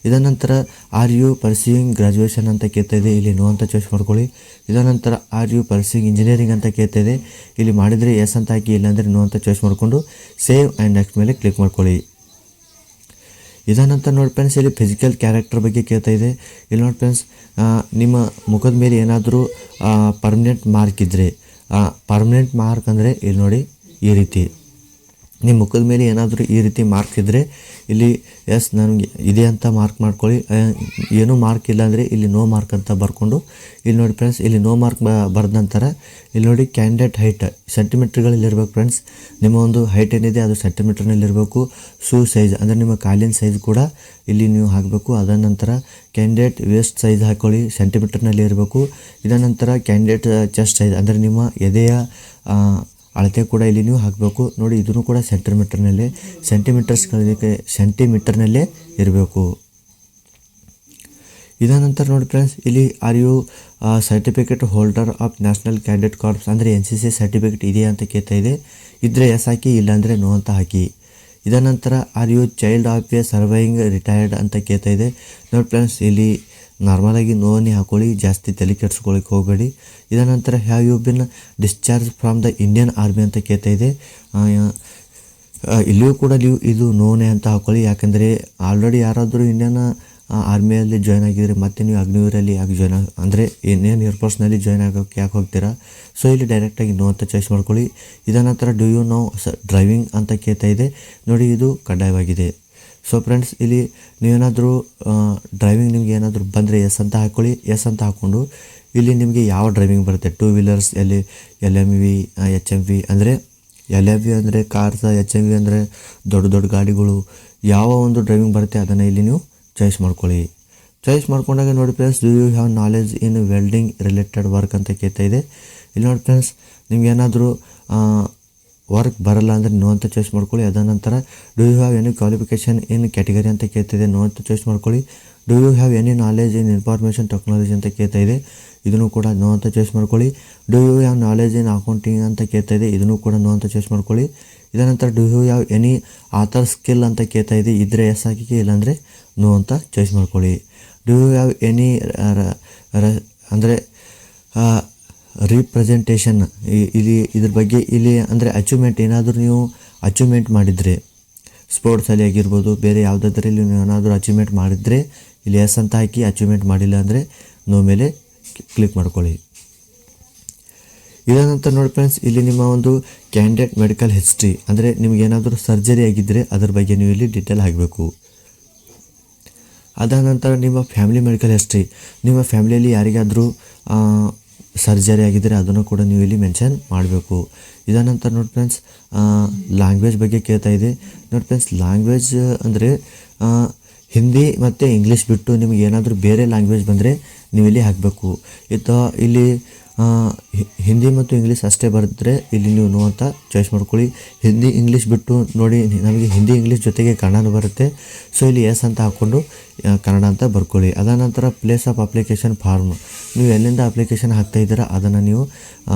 ಇದನಂತರ ಆರ್ ಯು ಪರ್ಸ್ಯೂಯಿಂಗ್ ಗ್ರಾಜುಯೇಷನ್ ಅಂತ ಕೇಳ್ತಾ ಇದೆ. ಇಲ್ಲಿ ನೋ ಅಂತ ಚಾಯ್ಸ್ ಮಾಡ್ಕೊಳ್ಳಿ. ಇದನಂತರ ಆರ್ ಯು ಪರ್ಸ್ಯೂಯಿಂಗ್ ಇಂಜಿನಿಯರಿಂಗ್ ಅಂತ ಕೇಳ್ತಾ ಇದೆ. ಇಲ್ಲಿ ಮಾಡಿದರೆ ಎಸ್ ಅಂತ ಹಾಕಿ, ಇಲ್ಲಾಂದರೆ ನೋ ಅಂತ ಚಾಯ್ಸ್ ಮಾಡಿಕೊಂಡು ಸೇವ್ ಆ್ಯಂಡ್ ನೆಕ್ಸ್ಟ್ ಮೇಲೆ ಕ್ಲಿಕ್ ಮಾಡ್ಕೊಳ್ಳಿ. ಇದನಂತರ ನೋಡಿ ಫ್ರೆಂಡ್ಸ್, ಇಲ್ಲಿ ಫಿಸಿಕಲ್ ಕ್ಯಾರೆಕ್ಟರ್ ಬಗ್ಗೆ ಕೇಳ್ತಾ ಇದೆ. ಇಲ್ಲಿ ನೋಡಿ ಫ್ರೆಂಡ್ಸ್, ನಿಮ್ಮ ಮುಖದ ಮೇಲೆ ಏನಾದರೂ ಪರ್ಮನೆಂಟ್ ಮಾರ್ಕ್ ಇದ್ದರೆ, ಪರ್ಮನೆಂಟ್ ಮಾರ್ಕ್ ಅಂದರೆ ಇಲ್ಲಿ ನೋಡಿ ಈ ರೀತಿ ನಿಮ್ಮ ಮುಖದ ಮೇಲೆ ಏನಾದರೂ ಈ ರೀತಿ ಮಾರ್ಕ್ ಇದ್ದರೆ ಇಲ್ಲಿ ಎಸ್ ನನಗೆ ಇದೆ ಅಂತ ಮಾರ್ಕ್ ಮಾಡ್ಕೊಳ್ಳಿ. ಏನೂ ಮಾರ್ಕ್ ಇಲ್ಲ ಅಂದರೆ ಇಲ್ಲಿ ನೋ ಮಾರ್ಕ್ ಅಂತ ಬರ್ಕೊಂಡು ಇಲ್ಲಿ ನೋಡಿ ಫ್ರೆಂಡ್ಸ್, ಇಲ್ಲಿ ನೋ ಮಾರ್ಕ್ ಬರೆದ ನಂತರ ಇಲ್ಲಿ ನೋಡಿ ಕ್ಯಾಂಡಿಡೇಟ್ ಹೈಟ್ ಸೆಂಟಿಮೀಟ್ರ್ಗಳಲ್ಲಿರಬೇಕು ಫ್ರೆಂಡ್ಸ್. ನಿಮ್ಮ ಒಂದು ಹೈಟ್ ಏನಿದೆ ಅದು ಸೆಂಟಿಮೀಟ್ರ್ನಲ್ಲಿರಬೇಕು. ಶೂ ಸೈಜ್ ಅಂದರೆ ನಿಮ್ಮ ಕಾಲಿನ ಸೈಜ್ ಕೂಡ ಇಲ್ಲಿ ನೀವು ಹಾಕಬೇಕು. ಅದರ ನಂತರ ಕ್ಯಾಂಡಿಡೇಟ್ ವೇಸ್ಟ್ ಸೈಜ್ ಹಾಕ್ಕೊಳ್ಳಿ, ಸೆಂಟಿಮೀಟ್ರ್ನಲ್ಲಿ ಇರಬೇಕು. ಇದರ ನಂತರ ಕ್ಯಾಂಡಿಡೇಟ್ ಚೆಸ್ಟ್ ಸೈಜ್ ಅಂದರೆ ನಿಮ್ಮ ಎದೆಯ ಅಳತೆ ಕೂಡ ಇಲ್ಲಿ ನೀವು ಹಾಕಬೇಕು. ನೋಡಿ, ಇದನ್ನು ಕೂಡ ಸೆಂಟಿಮೀಟರ್ನಲ್ಲೇ ಇರಬೇಕು. ಇದರ ನಂತರ ನೋಡಿ ಫ್ರೆಂಡ್ಸ್, ಇಲ್ಲಿ are you certificate holder of national cadet corps ಅಂದರೆ NCC ಸರ್ಟಿಫಿಕೇಟ್ ಇದೆಯಾ ಅಂತ ಕೇಳ್ತಾ ಇದೆ. ಇದ್ದರೆ ಎಸ್ ಹಾಕಿ, ಇಲ್ಲಾಂದರೆ ನೋ ಅಂತ ಹಾಕಿ. ಇದರ ನಂತರ are you child of a surviving retired ಅಂತ ಕೇಳ್ತಾ ಇದೆ. ನೋಡಿ ಫ್ರೆಂಡ್ಸ್, ಇಲ್ಲಿ ನಾರ್ಮಲಾಗಿ ನೋವನ್ನೇ ಹಾಕೊಳ್ಳಿ, ಜಾಸ್ತಿ ತಲೆ ಕೆಡಿಸ್ಕೊಳ್ಳಿಕ್ಕೆ ಹೋಗಬೇಡಿ. ಇದರ ನಂತರ have you been discharge from the Indian army ಅಂತ ಕೇಳ್ತಾ ಇದೆ. ಇಲ್ಲಿಯೂ ಕೂಡ ನೀವು ಇದು ನೋನೇ ಅಂತ ಹಾಕೊಳ್ಳಿ. ಯಾಕೆಂದರೆ ಆಲ್ರೆಡಿ ಯಾರಾದರೂ ಇಂಡಿಯನ್ ಆರ್ಮಿಯಲ್ಲಿ ಜಾಯ್ನ್ ಆಗಿದ್ರೆ ಮತ್ತೆ ನೀವು ಅಗ್ನಿವೀರಲ್ಲಿ ಯಾಕೆ ಅಂದರೆ ಇಂಡಿಯನ್ ಏರ್ಫೋರ್ಸ್ನಲ್ಲಿ ಜಾಯ್ನ್ ಆಗೋಕ್ಕೆ ಯಾಕೆ ಹೋಗ್ತೀರಾ? ಸೊ ಇಲ್ಲಿ ಡೈರೆಕ್ಟಾಗಿ ನೋ ಅಂತ ಚಾಯ್ಸ್ ಮಾಡ್ಕೊಳ್ಳಿ. ಇದರ ನಂತರ ಡೂ ಯು ನೋ ಡ್ರೈವಿಂಗ್ ಅಂತ ಕೇಳ್ತಾ ಇದೆ. ನೋಡಿ, ಇದು ಕಡ್ಡಾಯವಾಗಿದೆ. ಸೊ ಫ್ರೆಂಡ್ಸ್, ಇಲ್ಲಿ ನೀವೇನಾದರೂ ಡ್ರೈವಿಂಗ್ ನಿಮಗೆ ಏನಾದರೂ ಬಂದರೆ ಎಸ್ ಅಂತ ಹಾಕ್ಕೊಳ್ಳಿ. ಎಸ್ ಅಂತ ಹಾಕ್ಕೊಂಡು ಇಲ್ಲಿ ನಿಮಗೆ ಯಾವ ಡ್ರೈವಿಂಗ್ ಬರುತ್ತೆ, 2 ವೀಲರ್ಸ್, LMV, HMV ಅಂದರೆ LMV ಅಂದರೆ ಕಾರ್ಸ್, HMV ಅಂದರೆ ದೊಡ್ಡ ದೊಡ್ಡ ಗಾಡಿಗಳು, ಯಾವ ಒಂದು ಡ್ರೈವಿಂಗ್ ಬರುತ್ತೆ ಅದನ್ನು ಇಲ್ಲಿ ನೀವು ಚಾಯ್ಸ್ ಮಾಡ್ಕೊಳ್ಳಿ. ಚಾಯ್ಸ್ ಮಾಡ್ಕೊಂಡಾಗ ನೋಡಿ friends, do you have knowledge in welding related work ಅಂತ ಕೇಳ್ತಾ ಇದೆ. ಇಲ್ಲಿ ನೋಡಿ ಫ್ರೆಂಡ್ಸ್, ನಿಮ್ಗೆ ಏನಾದರೂ ವರ್ಕ್ ಬರಲ್ಲ ಅಂದರೆ ನೋ ಅಂತ ಚಾಯ್ಸ್ ಮಾಡ್ಕೊಳ್ಳಿ. ಅದರ ನಂತರ do you have any qualification in category ಅಂತ ಕೇಳ್ತಿದೆ. ನೋ ಅಂತ ಚಾಯ್ಸ್ ಮಾಡ್ಕೊಳ್ಳಿ. Do you have any knowledge in information technology ಅಂತ ಕೇಳ್ತಾ ಇದೆ. ಇದನ್ನು ಕೂಡ ನೋ ಅಂತ ಚಾಯ್ಸ್ ಮಾಡ್ಕೊಳ್ಳಿ. Do you have knowledge in accounting ಅಂತ ಕೇಳ್ತಾ ಇದೆ. ಇದನ್ನು ಕೂಡ ನೋ ಅಂತ ಚಾಯ್ಸ್ ಮಾಡ್ಕೊಳ್ಳಿ. ಇದರ ನಂತರ do you have any other skill ಅಂತ ಕೇಳ್ತಾ ಇದೆ. ಇದ್ದರೆ ಎಸ್ ಹಾಕಿ, ಇಲ್ಲಾಂದರೆ ನೋ ಅಂತ ಚಾಯ್ಸ್ ಮಾಡ್ಕೊಳ್ಳಿ. ಡೂ ಯು ಹ್ಯಾವ್ ಎನಿ ಅಂದರೆ ರಿಪ್ರೆಸೆಂಟೇಷನ್ ಇದ್ರ ಬಗ್ಗೆ ಇಲ್ಲಿ ಅಂದರೆ ಅಚೀವ್ಮೆಂಟ್ ಏನಾದರೂ ನೀವು ಅಚೀವ್ಮೆಂಟ್ ಮಾಡಿದರೆ ಸ್ಪೋರ್ಟ್ಸಲ್ಲಿ ಆಗಿರ್ಬೋದು, ಬೇರೆ ಯಾವುದಾದ್ರಲ್ಲಿ ನೀವು ಏನಾದರೂ ಅಚೀವ್ಮೆಂಟ್ ಮಾಡಿದರೆ ಇಲ್ಲಿ ಎಸ್ ಅಂತ ಹಾಕಿ. ಅಚೀವ್ಮೆಂಟ್ ಮಾಡಿಲ್ಲ ಅಂದರೆ ನೋ ಮೇಲೆ ಕ್ಲಿಕ್ ಮಾಡ್ಕೊಳ್ಳಿ. ಇದರ ನಂತರ ನೋಡಿ ಫ್ರೆಂಡ್ಸ್, ಇಲ್ಲಿ ನಿಮ್ಮ ಒಂದು ಕ್ಯಾಂಡಿಡೇಟ್ ಮೆಡಿಕಲ್ ಹಿಸ್ಟ್ರಿ ಅಂದರೆ ನಿಮಗೇನಾದರೂ ಸರ್ಜರಿ ಆಗಿದ್ದರೆ ಅದ್ರ ಬಗ್ಗೆ ನೀವು ಇಲ್ಲಿ ಡೀಟೇಲ್ ಹಾಕಬೇಕು. ಅದಾದ ನಂತರ ನಿಮ್ಮ ಫ್ಯಾಮಿಲಿ ಮೆಡಿಕಲ್ ಹಿಸ್ಟ್ರಿ, ನಿಮ್ಮ ಫ್ಯಾಮಿಲಿಯಲ್ಲಿ ಯಾರಿಗಾದರೂ ಸರ್ಜರಿ ಆಗಿದ್ದರೆ ಅದನ್ನು ಕೂಡ ನೀವು ಇಲ್ಲಿ ಮೆನ್ಷನ್ ಮಾಡಬೇಕು. ಇದ ನಂತರ ನೋಡಿ ಫ್ರೆಂಡ್ಸ್ ಲ್ಯಾಂಗ್ವೇಜ್ ಬಗ್ಗೆ ಕೇಳ್ತಾ ಇದೆ. ನೋಡಿ ಫ್ರೆಂಡ್ಸ್ ಲ್ಯಾಂಗ್ವೇಜ್ ಅಂದರೆ ಹಿಂದಿ ಮತ್ತು ಇಂಗ್ಲೀಷ್ ಬಿಟ್ಟು ನಿಮಗೆ ಏನಾದರೂ ಬೇರೆ ಲ್ಯಾಂಗ್ವೇಜ್ ಬಂದರೆ ನೀವು ಇಲ್ಲಿ ಹಾಕಬೇಕು. ಇಲ್ಲಿ ಹಿಂದಿ ಮತ್ತು ಇಂಗ್ಲೀಷ್ ಅಷ್ಟೇ ಬರೆದ್ರೆ ಇಲ್ಲಿ ನೀವು ನೋ ಅಂತ ಚಾಯ್ಸ್ ಮಾಡ್ಕೊಳ್ಳಿ. ಹಿಂದಿ ಇಂಗ್ಲೀಷ್ ಬಿಟ್ಟು ನೋಡಿ ನಮಗೆ ಹಿಂದಿ ಇಂಗ್ಲೀಷ್ ಜೊತೆಗೆ ಕನ್ನಡ ಬರುತ್ತೆ, ಸೊ ಇಲ್ಲಿ ಎಸ್ ಅಂತ ಹಾಕ್ಕೊಂಡು ಕನ್ನಡ ಅಂತ ಬರ್ಕೊಳ್ಳಿ. ಅದ ನಂತರ ಪ್ಲೇಸ್ ಆಫ್ ಅಪ್ಲಿಕೇಶನ್ ಫಾರ್ಮ್, ನೀವು ಎಲ್ಲಿಂದ ಅಪ್ಲಿಕೇಶನ್ ಹಾಕ್ತಾ ಇದ್ದೀರಾ ಅದನ್ನು ನೀವು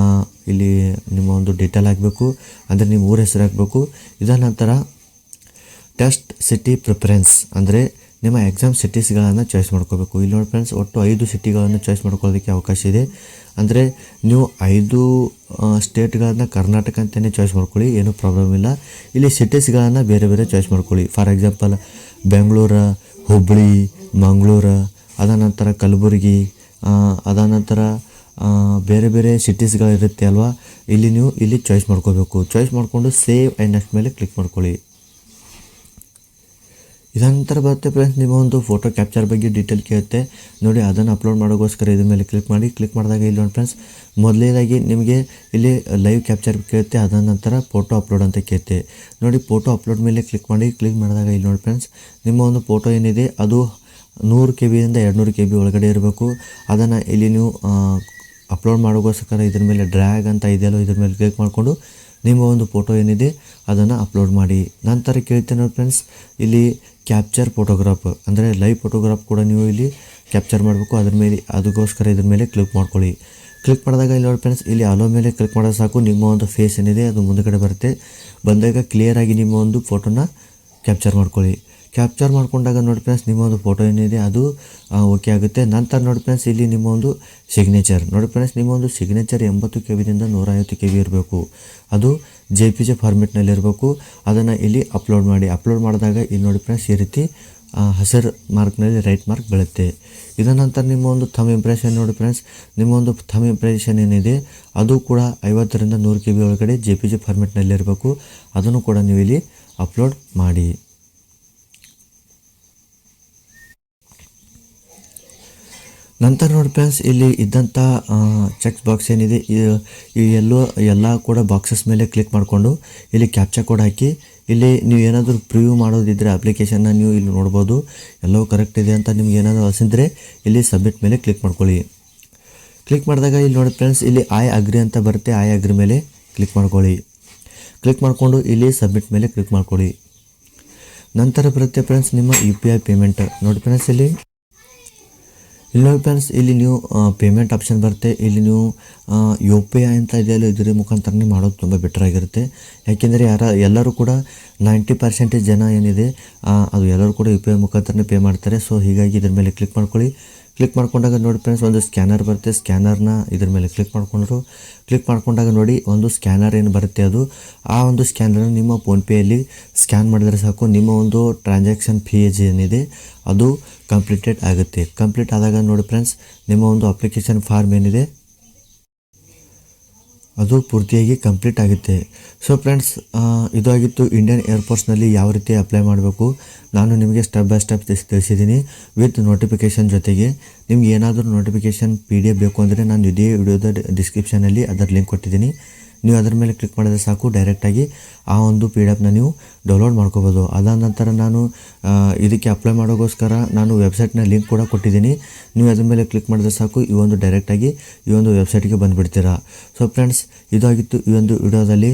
ಇಲ್ಲಿ ನಿಮ್ಮ ಒಂದು ಡೀಟೇಲ್ ಹಾಕಬೇಕು, ಅಂದರೆ ನಿಮ್ಮ ಊರ ಹೆಸರು ಹಾಕಬೇಕು. ಇದರ ನಂತರ ಟೆಸ್ಟ್ ಸಿಟಿ ಪ್ರಿಫರೆನ್ಸ್ ಅಂದರೆ ನಿಮ್ಮ ಎಕ್ಸಾಮ್ ಸಿಟೀಸ್ಗಳನ್ನು ಚಾಯ್ಸ್ ಮಾಡ್ಕೋಬೇಕು. ಇಲ್ಲಿ ನೋಡಿ ಫ್ರೆಂಡ್ಸ್ ಒಟ್ಟು 5 ಸಿಟಿಗಳನ್ನು ಚಾಯ್ಸ್ ಮಾಡ್ಕೊಳ್ಳೋದಕ್ಕೆ ಅವಕಾಶ ಇದೆ. ಅಂದರೆ ನೀವು 5 ಸ್ಟೇಟ್ಗಳನ್ನು ಕರ್ನಾಟಕ ಅಂತಲೇ ಚಾಯ್ಸ್ ಮಾಡ್ಕೊಳ್ಳಿ, ಏನೂ ಪ್ರಾಬ್ಲಮ್ ಇಲ್ಲ. ಇಲ್ಲಿ ಸಿಟೀಸ್ಗಳನ್ನು ಬೇರೆ ಬೇರೆ ಚಾಯ್ಸ್ ಮಾಡ್ಕೊಳ್ಳಿ. ಫಾರ್ ಎಕ್ಸಾಂಪಲ್ ಬೆಂಗಳೂರು, ಹುಬ್ಬಳ್ಳಿ, ಮಂಗಳೂರು, ಅದ ನಂತರ ಕಲಬುರಗಿ, ಅದ ನಂತರ ಬೇರೆ ಬೇರೆ ಸಿಟೀಸ್ಗಳಿರುತ್ತೆ ಅಲ್ವಾ, ನೀವು ಇಲ್ಲಿ ಚಾಯ್ಸ್ ಮಾಡ್ಕೋಬೇಕು. ಚಾಯ್ಸ್ ಮಾಡಿಕೊಂಡು ಸೇವ್ ಆ್ಯಂಡ್ ನೆಕ್ಸ್ಟ್ ಮೇಲೆ ಕ್ಲಿಕ್ ಮಾಡ್ಕೊಳ್ಳಿ. ಇದರ ನಂತರ ಬರುತ್ತೆ ಫ್ರೆಂಡ್ಸ್ ನಿಮ್ಮ ಒಂದು ಫೋಟೋ ಕ್ಯಾಪ್ಚರ್ ಬಗ್ಗೆ ಡೀಟೇಲ್ ಕೇಳುತ್ತೆ ನೋಡಿ. ಅದನ್ನು ಅಪ್ಲೋಡ್ ಮಾಡೋಕ್ಕೋಸ್ಕರ ಇದ್ರ ಮೇಲೆ ಕ್ಲಿಕ್ ಮಾಡಿ. ಕ್ಲಿಕ್ ಮಾಡಿದಾಗ ಇಲ್ಲಿ ನೋಡಿ ಫ್ರೆಂಡ್ಸ್ ಮೊದಲನೇದಾಗಿ ನಿಮಗೆ ಇಲ್ಲಿ ಲೈವ್ ಕ್ಯಾಪ್ಚರ್ ಕೇಳುತ್ತೆ, ಅದರ ನಂತರ ಫೋಟೋ ಅಪ್ಲೋಡ್ ಅಂತ ಕೇಳುತ್ತೆ ನೋಡಿ. ಫೋಟೋ ಅಪ್ಲೋಡ್ ಮೇಲೆ ಕ್ಲಿಕ್ ಮಾಡಿ. ಕ್ಲಿಕ್ ಮಾಡಿದಾಗ ಇಲ್ಲಿ ನೋಡಿ ಫ್ರೆಂಡ್ಸ್ ನಿಮ್ಮ ಒಂದು ಫೋಟೋ ಏನಿದೆ ಅದು 100 KB ಇಂದ 200 KB ಒಳಗಡೆ ಇರಬೇಕು. ಅದನ್ನು ಇಲ್ಲಿ ನೀವು ಅಪ್ಲೋಡ್ ಮಾಡೋಕ್ಕೋಸ್ಕರ ಇದ್ರ ಮೇಲೆ ಡ್ರ್ಯಾಗ್ ಅಂತ ಇದೆಯಲ್ಲೋ ಇದ್ರ ಮೇಲೆ ಕ್ಲಿಕ್ ಮಾಡಿಕೊಂಡು ನಿಮ್ಮ ಒಂದು ಫೋಟೋ ಏನಿದೆ ಅದನ್ನು ಅಪ್ಲೋಡ್ ಮಾಡಿ. ನಂತರ ಕೇಳ್ತೇನೆ ನೋಡಿ ಫ್ರೆಂಡ್ಸ್ ಇಲ್ಲಿ ಕ್ಯಾಪ್ಚರ್ ಫೋಟೋಗ್ರಾಫ್ ಅಂದರೆ ಲೈವ್ ಫೋಟೋಗ್ರಾಫ್ ಕೂಡ ನೀವು ಇಲ್ಲಿ ಕ್ಯಾಪ್ಚರ್ ಮಾಡಬೇಕು. ಅದಕ್ಕೋಸ್ಕರ ಇದ್ರ ಮೇಲೆ ಕ್ಲಿಕ್ ಮಾಡ್ಕೊಳ್ಳಿ. ಕ್ಲಿಕ್ ಮಾಡಿದಾಗ ಇಲ್ಲಿ ನೋಡಿ ಫ್ರೆಂಡ್ಸ್ ಇಲ್ಲಿ ಅಲೋ ಮೇಲೆ ಕ್ಲಿಕ್ ಮಾಡೋದು ಸಾಕು. ನಿಮ್ಮ ಒಂದು ಫೇಸ್ ಏನಿದೆ ಅದು ಮುಂದುಗಡೆ ಬರುತ್ತೆ. ಬಂದಾಗ ಕ್ಲಿಯರಾಗಿ ನಿಮ್ಮ ಒಂದು ಫೋಟೋನ ಕ್ಯಾಪ್ಚರ್ ಮಾಡ್ಕೊಳ್ಳಿ. ಕ್ಯಾಪ್ಚರ್ ಮಾಡ್ಕೊಂಡಾಗ ನೋಡಿ ಫ್ರೆಂಡ್ಸ್ ನಿಮ್ಮ ಒಂದು ಫೋಟೋ ಏನಿದೆ ಅದು ಓಕೆ ಆಗುತ್ತೆ. ನಂತರ ನೋಡಿ ಫ್ರೆಂಡ್ಸ್ ಇಲ್ಲಿ ನಿಮ್ಮ ಒಂದು ಸಿಗ್ನೇಚರ್ ನೋಡಿ ಫ್ರೆಂಡ್ಸ್ ನಿಮ್ಮ ಒಂದು ಸಿಗ್ನೇಚರ್ 80 KB ದಿಂದ 150 KB ಇರಬೇಕು. ಅದು JPG ಫಾರ್ಮೆಟ್ನಲ್ಲಿ ಇರಬೇಕು. ಅದನ್ನು ಇಲ್ಲಿ ಅಪ್ಲೋಡ್ ಮಾಡಿ. ಅಪ್ಲೋಡ್ ಮಾಡಿದಾಗ ಇಲ್ಲಿ ನೋಡಿ ಫ್ರೆಂಡ್ಸ್ ಈ ರೀತಿ ಹಸಿರು ಮಾರ್ಕ್ನಲ್ಲಿ ರೈಟ್ ಮಾರ್ಕ್ ಬೀಳುತ್ತೆ. ಇದರ ನಂತರ ನಿಮ್ಮ ಒಂದು ಥಂಬ್ ಇಂಪ್ರೆಷನ್ ನೋಡಿ ಫ್ರೆಂಡ್ಸ್ ನಿಮ್ಮ ಒಂದು ಥಂಬ್ ಇಂಪ್ರೆಷನ್ ಏನಿದೆ ಅದು ಕೂಡ 50 ರಿಂದ 100 KB ಒಳಗಡೆ JPG ಫಾರ್ಮೆಟ್ನಲ್ಲಿ ಇರಬೇಕು. ಅದನ್ನು ಕೂಡ ನೀವು ಇಲ್ಲಿ ಅಪ್ಲೋಡ್ ಮಾಡಿ. ನಂತರ ನೋಡಿ ಫ್ರೆಂಡ್ಸ್ ಇಲ್ಲಿ ಇದ್ದಂಥ ಚೆಕ್ ಬಾಕ್ಸ್ ಏನಿದೆ ಈ ಎಲ್ಲ ಕೂಡ ಬಾಕ್ಸಸ್ ಮೇಲೆ ಕ್ಲಿಕ್ ಮಾಡಿಕೊಂಡು ಇಲ್ಲಿ ಕ್ಯಾಪ್ಚಾ ಕೋಡ್ ಹಾಕಿ ಇಲ್ಲಿ ನೀವು ಏನಾದರೂ ಪ್ರಿವ್ಯೂ ಮಾಡೋದಿದ್ದರೆ ಅಪ್ಲಿಕೇಶನ್ನ ನೀವು ಇಲ್ಲಿ ನೋಡ್ಬೋದು. ಎಲ್ಲವೂ ಕರೆಕ್ಟ್ ಇದೆ ಅಂತ ನಿಮ್ಗೆ ಏನಾದರೂ ಅನಿಸಿದ್ರೆ ಇಲ್ಲಿ ಸಬ್ಮಿಟ್ ಮೇಲೆ ಕ್ಲಿಕ್ ಮಾಡ್ಕೊಳ್ಳಿ. ಕ್ಲಿಕ್ ಮಾಡಿದಾಗ ಇಲ್ಲಿ ನೋಡಿ ಫ್ರೆಂಡ್ಸ್ ಇಲ್ಲಿ ಐ ಅಗ್ರಿ ಅಂತ ಬರುತ್ತೆ. ಐ ಅಗ್ರಿ ಮೇಲೆ ಕ್ಲಿಕ್ ಮಾಡ್ಕೊಳ್ಳಿ. ಕ್ಲಿಕ್ ಮಾಡಿಕೊಂಡು ಇಲ್ಲಿ ಸಬ್ಮಿಟ್ ಮೇಲೆ ಕ್ಲಿಕ್ ಮಾಡ್ಕೊಳ್ಳಿ. ನಂತರ ಬರುತ್ತೆ ಫ್ರೆಂಡ್ಸ್ ನಿಮ್ಮ UPI ಪೇಮೆಂಟ್ ನೋಡಿ ಫ್ರೆಂಡ್ಸ್ ಇಲ್ಲಿ ನೋಡಿ ಫ್ರೆಂಡ್ಸ್ ಇಲ್ಲಿ ನೀವು ಪೇಮೆಂಟ್ ಆಪ್ಷನ್ ಬರುತ್ತೆ. ಇಲ್ಲಿ ನೀವು UPI ಅಂತ ಇದೆಯಲ್ಲ ಇದರ ಮುಖಾಂತರನೇ ಮಾಡೋದು ತುಂಬ ಬೆಟರ್ ಆಗಿರುತ್ತೆ. ಯಾಕೆಂದರೆ ಎಲ್ಲರೂ ಕೂಡ 90% ಜನ ಏನಿದೆ ಅದು ಎಲ್ಲರೂ ಕೂಡ UPI ಮುಖಾಂತರನೇ ಪೇ ಮಾಡ್ತಾರೆ. ಸೊ ಹೀಗಾಗಿ ಇದ್ರ ಮೇಲೆ ಕ್ಲಿಕ್ ಮಾಡ್ಕೊಳ್ಳಿ. ಕ್ಲಿಕ್ ಮಾಡ್ಕೊಂಡಾಗ ನೋಡಿ ಫ್ರೆಂಡ್ಸ್ ಒಂದು ಸ್ಕ್ಯಾನರ್ ಬರುತ್ತೆ. ಸ್ಕ್ಯಾನರ್ನ ಇದ್ರ ಮೇಲೆ ಕ್ಲಿಕ್ ಮಾಡ್ಕೊಂಡಾಗ ನೋಡಿ ಒಂದು ಸ್ಕ್ಯಾನರ್ ಏನು ಬರುತ್ತೆ ಅದು ಆ ಒಂದು ಸ್ಕ್ಯಾನರ್ನ ನಿಮ್ಮ ಫೋನ್ಪೇಯಲ್ಲಿ ಸ್ಕ್ಯಾನ್ ಮಾಡಿದರೆ ಸಾಕು. ನಿಮ್ಮ ಒಂದು ಟ್ರಾನ್ಸಾಕ್ಷನ್ ಫೀಸ್ ಏನಿದೆ ಅದು ಕಂಪ್ಲೀಟೆಡ್ ಆಗುತ್ತೆ. ಕಂಪ್ಲೀಟ್ ಆದಾಗ ನೋಡಿ ಫ್ರೆಂಡ್ಸ್ ನಿಮ್ಮ ಒಂದು ಅಪ್ಲಿಕೇಶನ್ ಫಾರ್ಮ್ ಏನಿದೆ ಅದು ಪೂರ್ತಿಯಾಗಿ ಕಂಪ್ಲೀಟ್ ಆಗುತ್ತೆ. ಸೊ ಫ್ರೆಂಡ್ಸ್ ಇದಾಗಿತ್ತು ಇಂಡಿಯನ್ ಏರ್ಫೋರ್ಸ್ನಲ್ಲಿ ಯಾವ ರೀತಿ ಅಪ್ಲೈ ಮಾಡಬೇಕು ನಾನು ನಿಮಗೆ ಸ್ಟೆಪ್ ಬೈ ಸ್ಟೆಪ್ ತಿಳಿಸಿದ್ದೀನಿ ವಿತ್ ನೋಟಿಫಿಕೇಷನ್ ಜೊತೆಗೆ. ನಿಮ್ಗೆ ಏನಾದರೂ ನೋಟಿಫಿಕೇಷನ್ PDF ಬೇಕು ಅಂದರೆ ನಾನು ಇದೇ ವಿಡಿಯೋದ ಡಿಸ್ಕ್ರಿಪ್ಷನಲ್ಲಿ ಅದರ ಲಿಂಕ್ ಕೊಟ್ಟಿದ್ದೀನಿ. ನೀವು ಅದರ ಮೇಲೆ ಕ್ಲಿಕ್ ಮಾಡಿದ್ರೆ ಸಾಕು ಡೈರೆಕ್ಟಾಗಿ ಆ ಒಂದು PDF ನೀವು ಡೌನ್ಲೋಡ್ ಮಾಡ್ಕೋಬೋದು. ಅದಾದ ನಂತರ ನಾನು ಇದಕ್ಕೆ ಅಪ್ಲೈ ಮಾಡೋಕ್ಕೋಸ್ಕರ ನಾನು ವೆಬ್ಸೈಟ್ನ ಲಿಂಕ್ ಕೂಡ ಕೊಟ್ಟಿದ್ದೀನಿ. ನೀವು ಅದ್ರ ಮೇಲೆ ಕ್ಲಿಕ್ ಮಾಡಿದ್ರೆ ಸಾಕು ಡೈರೆಕ್ಟಾಗಿ ಈ ಒಂದು ವೆಬ್ಸೈಟ್ಗೆ ಬಂದುಬಿಡ್ತೀರಾ. ಸೊ ಫ್ರೆಂಡ್ಸ್ ಇದಾಗಿತ್ತು ಈ ಒಂದು ವಿಡಿಯೋದಲ್ಲಿ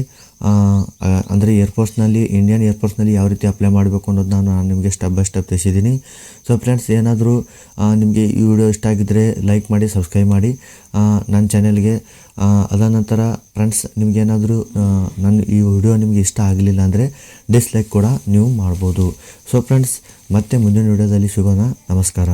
ಅಂದರೆ ಏರ್ಫೋರ್ಸ್ನಲ್ಲಿ ಇಂಡಿಯನ್ ಏರ್ಫೋರ್ಸ್ನಲ್ಲಿ ಯಾವ ರೀತಿ ಅಪ್ಲೈ ಮಾಡಬೇಕು ಅನ್ನೋದು ನಾನು ನಿಮಗೆ ಸ್ಟೆಪ್ ಬೈ ಸ್ಟೆಪ್ ತಿಳಿಸಿದ್ದೀನಿ. ಸೊ ಫ್ರೆಂಡ್ಸ್ ಏನಾದರೂ ನಿಮಗೆ ಈ ವಿಡಿಯೋ ಇಷ್ಟ ಆಗಿದ್ದರೆ ಲೈಕ್ ಮಾಡಿ, ಸಬ್ಸ್ಕ್ರೈಬ್ ಮಾಡಿ ನನ್ನ ಚಾನೆಲ್ಗೆ. ಅದಾದ ನಂತರ ಫ್ರೆಂಡ್ಸ್ ನಿಮಗೇನಾದರೂ ನನ್ನ ಈ ವಿಡಿಯೋ ನಿಮಗೆ ಇಷ್ಟ ಆಗಲಿಲ್ಲ ಅಂದರೆ ಡಿಸ್ಲೈಕ್ ಕೂಡ ನೀವು ಮಾಡ್ಬೋದು. ಸೊ ಫ್ರೆಂಡ್ಸ್ ಮತ್ತೆ ಮುಂದಿನ ವಿಡಿಯೋದಲ್ಲಿ ಸಿಗೋಣ. ನಮಸ್ಕಾರ.